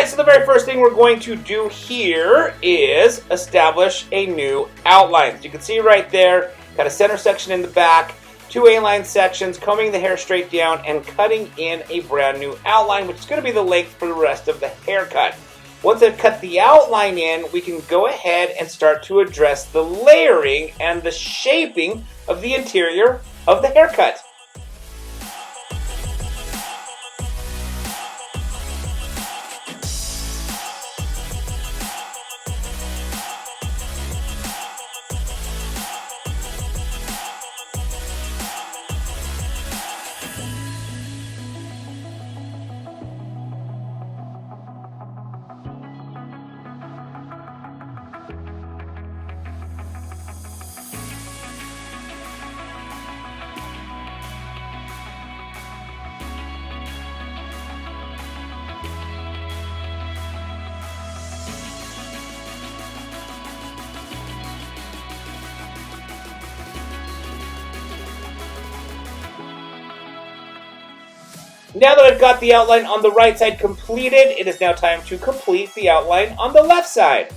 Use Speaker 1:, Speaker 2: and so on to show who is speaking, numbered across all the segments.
Speaker 1: Alright, so the very first thing we're going to do here is establish a new outline. So you can see right there, got a center section in the back, 2 A-line sections, combing the hair straight down, and cutting in a brand new outline, which is going to be the length for the rest of the haircut. Once I've cut the outline in, we can go ahead and start to address the layering and the shaping of the interior of the haircut. Now that I've got the outline on the right side completed, it is now time to complete the outline on the left side.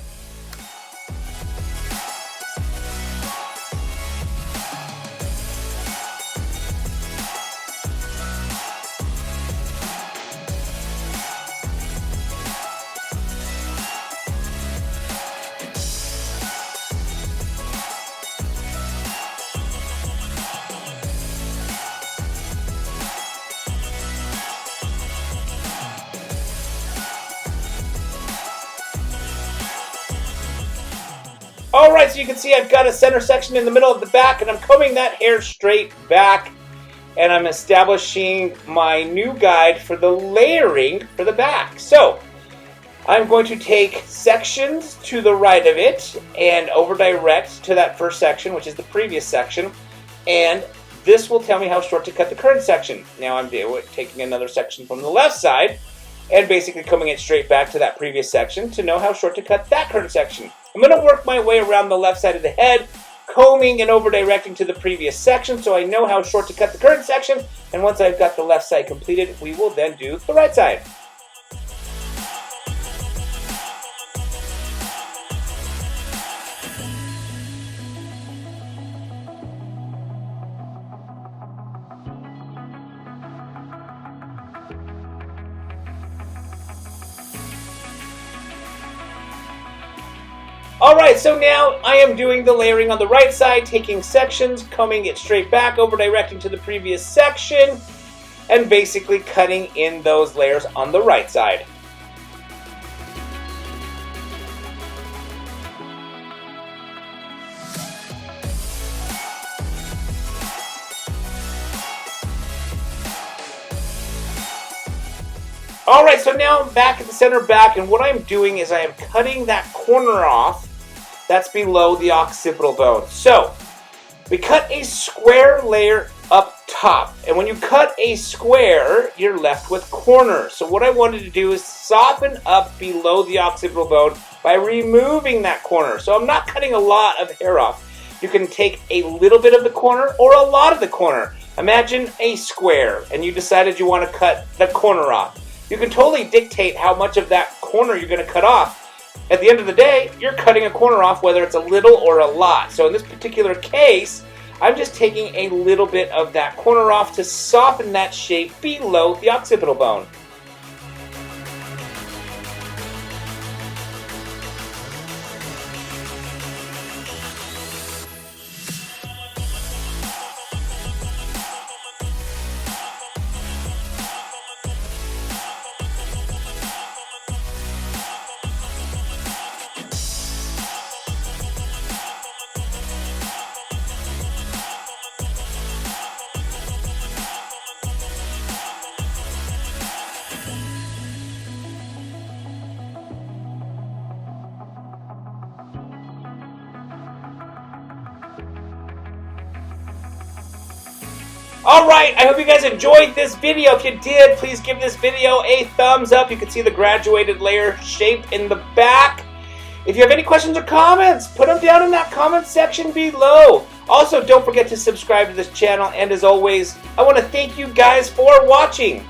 Speaker 1: Alright, so you can see I've got a center section in the middle of the back, and I'm combing that hair straight back, and I'm establishing my new guide for the layering for the back. So, I'm going to take sections to the right of it and over direct to that first section, which is the previous section, and this will tell me how short to cut the current section. Now I'm taking another section from the left side and basically combing it straight back to that previous section to know how short to cut that current section. I'm going to work my way around the left side of the head, combing and over directing to the previous section so I know how short to cut the current section, and once I've got the left side completed, we will then do the right side. Alright, so now I am doing the layering on the right side, taking sections, combing it straight back, over directing to the previous section, and basically cutting in those layers on the right side. Alright, so now I'm back at the center back, and what I'm doing is I am cutting that corner off that's below the occipital bone. So, we cut a square layer up top, and when you cut a square, you're left with corners. So what I wanted to do is soften up below the occipital bone by removing that corner. So I'm not cutting a lot of hair off. You can take a little bit of the corner or a lot of the corner. Imagine a square, and you decided you want to cut the corner off. You can totally dictate how much of that corner you're going to cut off. At the end of the day, you're cutting a corner off whether it's a little or a lot. So in this particular case, I'm just taking a little bit of that corner off to soften that shape below the occipital bone. Alright, I hope you guys enjoyed this video. If you did, please give this video a thumbs up. You can see the graduated layer shape in the back. If you have any questions or comments, put them down in that comment section below. Also, don't forget to subscribe to this channel. And as always, I want to thank you guys for watching.